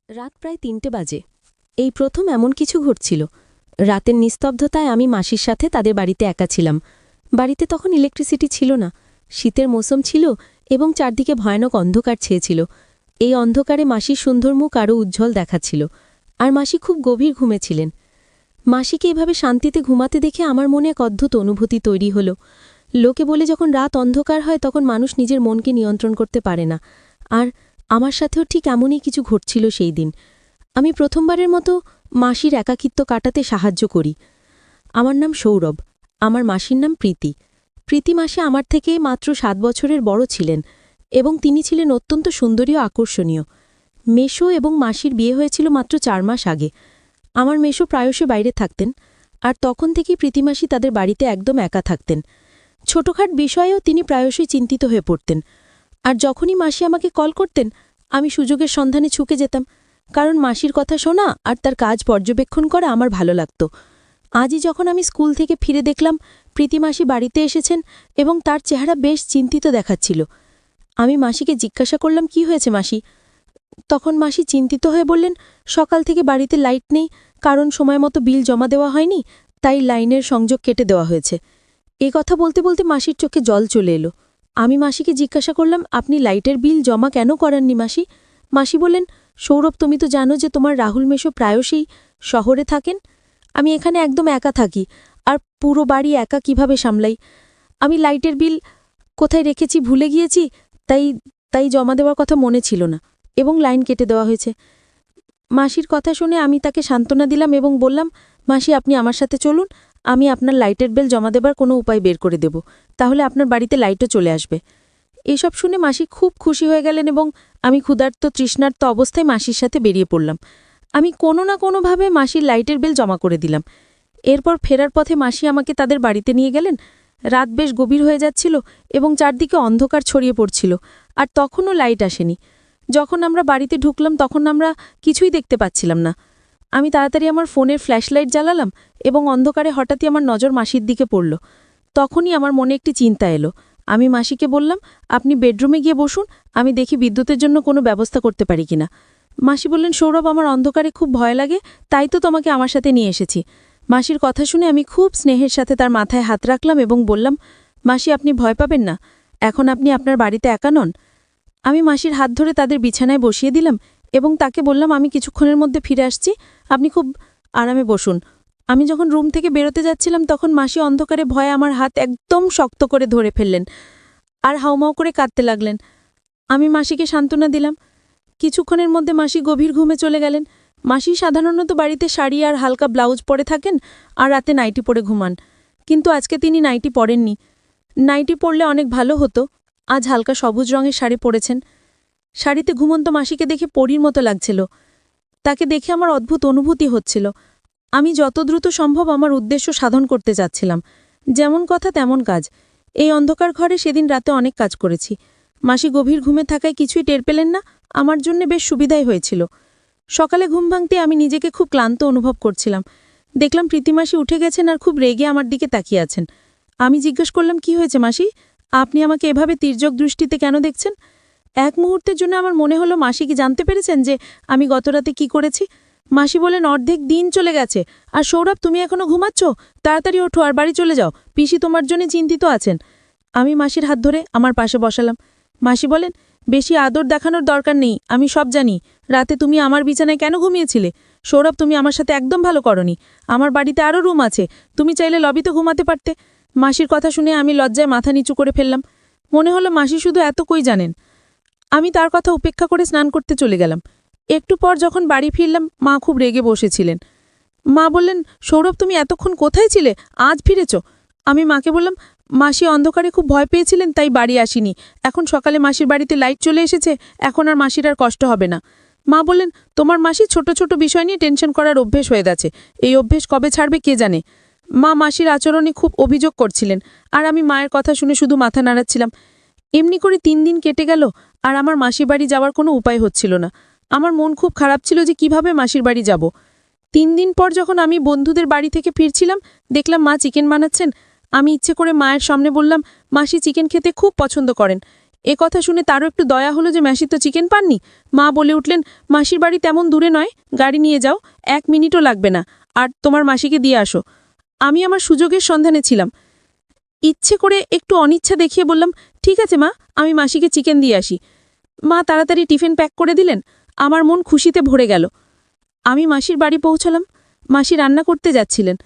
রাত প্রায় ৩টে বাজে। এই প্রথম এমন কিছু ঘটছিল। রাতের নিস্তব্ধতায় আমি মাসির সাথে তাদের বাড়িতে একা ছিলাম। বাড়িতে তখন ইলেকট্রিসিটি ছিল না, শীতের মৌসুম ছিল এবং চারদিকে ভয়ানক অন্ধকার ছেয়েছিল। এই অন্ধকারে মাসির সুন্দর মুখ আরও উজ্জ্বল দেখাচ্ছিল, আর মাসি খুব গভীর ঘুমেছিলেন। মাসিকে এভাবে শান্তিতে ঘুমাতে দেখে আমার মনে এক অদ্ভুত অনুভূতি তৈরি হলো। লোকে বলে যখন রাত অন্ধকার হয় তখন মানুষ নিজের মনকে নিয়ন্ত্রণ করতে পারে না, আর আমার সাথেও ঠিক এমনই কিছু ঘটছিল সেই দিন। আমি প্রথমবারের মতো মাসির একাকিত্ব কাটাতে সাহায্য করি। আমার নাম সৌরভ, আমার মাসির নাম প্রীতি। প্রীতি মাসে আমার থেকে মাত্র ৭ বছরের বড় ছিলেন এবং তিনি ছিলেন অত্যন্ত সুন্দরী ও আকর্ষণীয়। মেশো এবং মাসির বিয়ে হয়েছিল মাত্র ৪ মাস আগে। আমার মেশো প্রায়শই বাইরে থাকতেন, আর তখন থেকেই প্রীতিমাসি তাদের বাড়িতে একদম একা থাকতেন। ছোটখাট বিষয়েও তিনি প্রায়শই চিন্তিত হয়ে পড়তেন, আর যখনই মাসি আমাকে কল করতেন আমি সুযোগের সন্ধানে ছুকে যেতাম, কারণ মাসির কথা শোনা আর তার কাজ পর্যবেক্ষণ করা আমার ভালো লাগত। আজই যখন আমি স্কুল থেকে ফিরে দেখলাম প্রীতিমাসি বাড়িতে এসেছেন এবং তার চেহারা বেশ চিন্তিত দেখাচ্ছিল। আমি মাসিকে জিজ্ঞাসা করলাম, কি হয়েছে মাসি? তখন মাসি চিন্তিত হয়ে বললেন, সকাল থেকে বাড়িতে লাইট নেই, কারণ সময় মতো বিল জমা দেওয়া হয়নি, তাই লাইনের সংযোগ কেটে দেওয়া হয়েছে। এ কথা বলতে বলতে মাসির চোখে জল চলে এলো। আমি মাসিকে জিজ্ঞাসা করলাম, আপনি লাইটের বিল জমা কেন করাননি মাসি? মাসি বললেন, সৌরভ, তুমি তো জানো যে তোমার রাহুল মেশো প্রায়শই শহরে থাকেন। আমি এখানে একদম একা থাকি, আর পুরো বাড়ি একা কিভাবে সামলাই। আমি লাইটের বিল কোথায় রেখেছি ভুলে গিয়েছি, তাই তাই জমা দেওয়ার কথা মনে ছিল না এবং লাইন কেটে দেওয়া হয়েছে। মাসির কথা শুনে আমি তাকে সান্ত্বনা দিলাম এবং বললাম, মাসি, আপনি আমার সাথে চলুন, আমি আপনার লাইটের বিল জমা দেবার কোনো উপায় বের করে দেব, তাহলে আপনার বাড়িতে লাইটও চলে আসবে। এসব শুনে মাসি খুব খুশি হয়ে গেলেন এবং আমি ক্ষুধার্ত তৃষ্ণার্ত অবস্থায় মাসির সাথে বেরিয়ে পড়লাম। আমি কোনো না কোনোভাবে মাসির লাইটের বিল জমা করে দিলাম। এরপর ফেরার পথে মাসি আমাকে তাদের বাড়িতে নিয়ে গেলেন। রাত বেশ গভীর হয়ে যাচ্ছিল এবং চারদিকে অন্ধকার ছড়িয়ে পড়ছিল, আর তখনও লাইট আসেনি। যখন আমরা বাড়িতে ঢুকলাম তখন আমরা কিছুই দেখতে পাচ্ছিলাম না। আমি তাড়াতাড়ি আমার ফোনের ফ্ল্যাশলাইট জ্বালালাম এবং অন্ধকারে হঠাৎই আমার নজর মাসির দিকে পড়ল। তখনই আমার মনে একটি চিন্তা এলো। আমি মাসিকে বললাম, আপনি বেডরুমে গিয়ে বসুন, আমি দেখি বিদ্যুতের জন্য কোনো ব্যবস্থা করতে পারি কিনা। মাসি বললেন, সৌরভ, আমার অন্ধকারে খুব ভয় লাগে, তাই তো তোমাকে আমার সাথে নিয়ে এসেছি। মাসির কথা শুনে আমি খুব স্নেহের সাথে তার মাথায় হাত রাখলাম এবং বললাম, মাসি, আপনি ভয় পাবেন না, এখন আপনি আপনার বাড়িতে একা নন। আমি মাসির হাত ধরে তাদের বিছানায় বসিয়ে দিলাম এবং তাকে বললাম, আমি কিছুক্ষণের মধ্যে ফিরে আসছি, আপনি খুব আরামে বসুন। আমি যখন রুম থেকে বেরোতে যাচ্ছিলাম তখন মাসি অন্ধকারে ভয়ে আমার হাত একদম শক্ত করে ধরে ফেললেন আর হাউমাউ করে কাঁদতে লাগলেন। আমি মাসিকে সান্ত্বনা দিলাম। কিছুক্ষণের মধ্যে মাসি গভীর ঘুমে চলে গেলেন। মাসি সাধারণত বাড়িতে শাড়ি আর হালকা ব্লাউজ পরে থাকেন আর রাতে নাইটি পরে ঘুমান, কিন্তু আজকে তিনি নাইটি পরেননি। নাইটি পরলে অনেক ভালো হতো। আজ হালকা সবুজ রঙের শাড়ি পরেছেন। শাড়িতে ঘুমন্ত মাসিকে দেখে পরীর মতো লাগছিল। তাকে দেখে আমার অদ্ভুত অনুভূতি হচ্ছিল। আমি যত দ্রুত সম্ভব আমার উদ্দেশ্য সাধন করতে যাচ্ছিলাম। যেমন কথা তেমন কাজ। এই অন্ধকার ঘরে সেদিন রাতে অনেক কাজ করেছি। মাসি গভীর ঘুমে থাকায় কিছুই টের পেলেন না, আমার জন্য বেশ সুবিধাই হয়েছিল। সকালে ঘুম ভাঙতে আমি নিজেকে খুব ক্লান্ত অনুভব করছিলাম। দেখলাম প্রীতিমাসি উঠে গেছেন আর খুব রেগে আমার দিকে তাকিয়ে আছেন। আমি জিজ্ঞেস করলাম, কি হয়েছে মাসি? আপনি আমাকে এভাবে তির্যক দৃষ্টিতে কেন দেখছেন? এক মুহূর্তের জন্য আমার মনে হলো মাসি কি জানতে পেরেছেন যে আমি গতরাতে কি করেছি। মাসি বলেন, অর্ধেক দিন চলে গেছে, আর সৌরভ, তুমি এখনো ঘুমাচ্ছ? তাড়াতাড়ি ওঠো আর বাড়ি চলে যাও, পিসি তোমার জন্য চিন্তিত আছেন। আমি মাসির হাত ধরে আমার পাশে বসালাম। মাসি বলেন, বেশি আদর দেখানোর দরকার নেই, আমি সব জানি। রাতে তুমি আমার বিছানায় কেন ঘুমিয়েছিলে? সৌরভ, তুমি আমার সাথে একদম ভালো করনি। আমার বাড়িতে আরও রুম আছে, তুমি চাইলে লবিতে ঘুমাতে পারতে। মাসির কথা শুনে আমি লজ্জায় মাথা নিচু করে ফেললাম। মনে হলো মাসি শুধু এতই জানেন। আমি তার কথা উপেক্ষা করে স্নান করতে চলে গেলাম। একটু পর যখন বাড়ি ফিরলাম মা খুব রেগে বসেছিলেন। মা বললেন, সৌরভ, তুমি এতক্ষণ কোথায় ছিলে, আজ ফিরেছ? আমি মাকে বললাম, মাসি অন্ধকারে খুব ভয় পেয়েছিলেন তাই বাড়ি আসিনি, এখন সকালে মাসির বাড়িতে লাইট চলে এসেছে, এখন আর মাসির আর কষ্ট হবে না। মা বললেন, তোমার মাসি ছোট ছোট বিষয় নিয়ে টেনশন করার অভ্যেস হয়ে গেছে, এই অভ্যেস কবে ছাড়বে কে জানে। মা মাসির আচরণে খুব অভিযোগ করছিলেন, আর আমি মায়ের কথা শুনে শুধু মাথা নাড়াচ্ছিলাম। এমনি করে 3 দিন কেটে গেল, আর আমার মাসির বাড়ি যাওয়ার কোনো উপায় হচ্ছিল না। আমার মন খুব খারাপ ছিল যে কিভাবে মাসির বাড়ি যাব। 3 দিন পর যখন আমি বন্ধুদের বাড়ি থেকে ফিরছিলাম দেখলাম মা চিকেন বানাচ্ছেন। আমি ইচ্ছে করে মায়ের সামনে বললাম, মাসি চিকেন খেতে খুব পছন্দ করেন, এ কথা শুনে তারও একটু দয়া হলো যে মাসি তো চিকেন পাননি। মা বলে উঠলেন, মাসির বাড়ি তেমন দূরে নয়, গাড়ি নিয়ে যাও, 1 মিনিটও লাগবে না, আর তোমার মাসিকে দিয়ে আসো। আমি আমার সুযোগের সন্ধানে ছিলাম। ইচ্ছে করে একটু অনিচ্ছা দেখিয়ে বললাম, ঠিক আছে মা, আমি মাসিকে চিকেন দিয়ে আসি। মা তাড়াতাড়ি টিফিন প্যাক করে দিলেন। আমার মন খুশিতে ভরে গেল। আমি মাসির বাড়ি পৌঁছালাম। মাসি রান্না করতে যাচ্ছিলেন।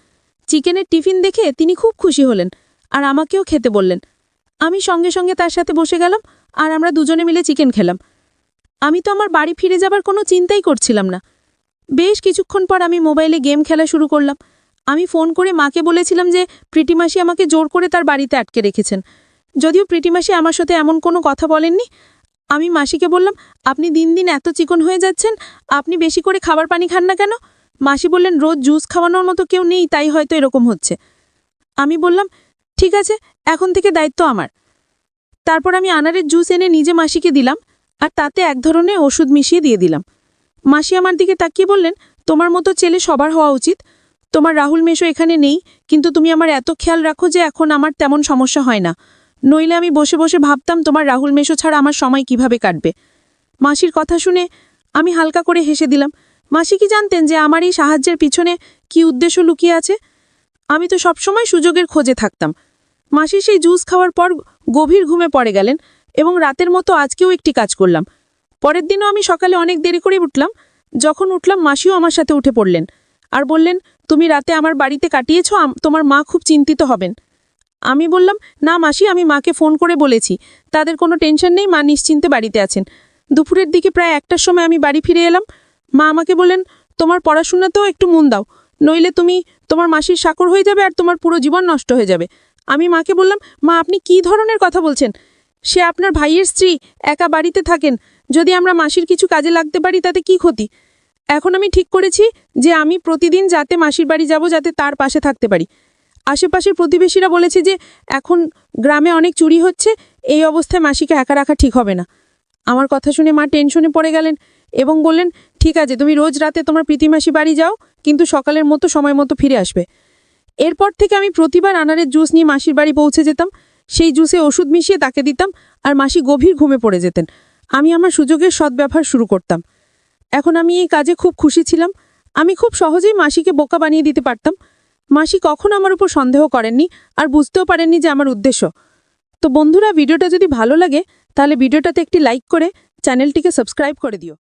চিকেনের টিফিন দেখে তিনি খুব খুশি হলেন আর আমাকেও খেতে বললেন। আমি সঙ্গে সঙ্গে তার সাথে বসে গেলাম আর আমরা দুজনে মিলে চিকেন খেলাম। আমি তো আমার বাড়ি ফিরে যাবার কোনো চিন্তাই করছিলাম না। বেশ কিছুক্ষণ পর আমি মোবাইলে গেম খেলা শুরু করলাম। আমি ফোন করে মাকে বলেছিলাম যে প্রীতিমাসি আমাকে জোর করে তার বাড়িতে আটকে রেখেছেন। যদিও প্রীতিমাসি আমার সাথে এমন কোনো কথা বলেননি। আমি মাসিকে বললাম, আপনি দিন দিন এত চিকন হয়ে যাচ্ছেন, আপনি বেশি করে খাবার পানি খান না কেন? মাসি বললেন, রোজ জুস খাওয়ানোর মতো কেউ নেই, তাই হয়তো এরকম হচ্ছে। আমি বললাম, ঠিক আছে, এখন থেকে দায়িত্ব আমার। তারপর আমি আনারের জুস এনে নিজে মাসিকে দিলাম আর তাতে এক ধরনের ওষুধ মিশিয়ে দিয়ে দিলাম। মাসি আমার দিকে তাকিয়ে বললেন, তোমার মতো ছেলে সবার হওয়া উচিত। তোমার রাহুল মেশো এখানে নেই, কিন্তু তুমি আমার এত খেয়াল রাখো যে এখন আমার তেমন সমস্যা হয় না। নইলে আমি বসে বসে ভাবতাম তোমার রাহুল মেশো ছাড়া আমার সময় কিভাবে কাটবে। মাসির কথা শুনে আমি হালকা করে হেসে দিলাম। মাসি কি জানতেন যে আমার এই সাহায্যের পিছনে কি উদ্দেশ্য লুকিয়ে আছে? আমি তো সবসময় সুযোগের খোঁজে থাকতাম। মাসি সেই জুস খাওয়ার পর গভীর ঘুমে পড়ে গেলেন এবং রাতের মতো আজকেও একটি কাজ করলাম। পরের দিনও আমি সকালে অনেক দেরি করে উঠলাম। যখন উঠলাম মাসিও আমার সাথে উঠে পড়লেন আর বললেন, তুমি রাতে আমার বাড়িতে কাটিয়েছ, তোমার মা খুব চিন্তিত হবেন। আমি বললাম, না মাসি, আমি মাকে ফোন করে বলেছি, তাদের কোনো টেনশন নেই, মা নিশ্চিন্তে বাড়িতে আছেন। দুপুরের দিকে প্রায় 1টার সময় আমি বাড়ি ফিরে এলাম। মা আমাকে বললেন, তোমার পড়াশোনাতেও একটু মন দাও, নইলে তুমি তোমার মাসির চাকর হয়ে যাবে আর তোমার পুরো জীবন নষ্ট হয়ে যাবে। আমি মাকে বললাম, মা আপনি কি ধরনের কথা বলছেন? সে আপনার ভাইয়ের স্ত্রী, একা বাড়িতে থাকেন। যদি আমরা মাসির কিছু কাজে লাগতে পারি তাতে কি ক্ষতি? এখন আমি ঠিক করেছি যে আমি প্রতিদিন যাতে মাসির বাড়ি যাব, যাতে তার পাশে থাকতে পারি। আশেপাশের প্রতিবেশীরা বলেছে যে এখন গ্রামে অনেক চুরি হচ্ছে, এই অবস্থায় মাসিকে একা রাখা ঠিক হবে না। আমার কথা শুনে মা টেনশনে পড়ে গেলেন এবং বললেন, ঠিক আছে, তুমি রোজ রাতে তোমার প্রীতিমাসি বাড়ি যাও, কিন্তু সকালের মতো সময় মতো ফিরে আসবে। এরপর থেকে আমি প্রতিবার আনারের জুস নিয়ে মাসির বাড়ি পৌঁছে যেতাম। সেই জুসে ওষুধ মিশিয়ে তাকে দিতাম আর মাসি গভীর ঘুমে পড়ে যেতেন। আমি আমার সুযোগের সদ্ব্যবহার শুরু করতাম। এখন আমি এই কাজে খুব খুশি ছিলাম। আমি খুব সহজেই মাসিকে বোকা বানিয়ে দিতে পারতাম। মাসি কখনো আমার উপর সন্দেহ করেননি আর বুঝতেও পারেননি যে আমার উদ্দেশ্য। তো বন্ধুরা, ভিডিওটা যদি ভালো লাগে তাহলে ভিডিওটাতে একটি লাইক করে চ্যানেলটিকে সাবস্ক্রাইব করে দিও।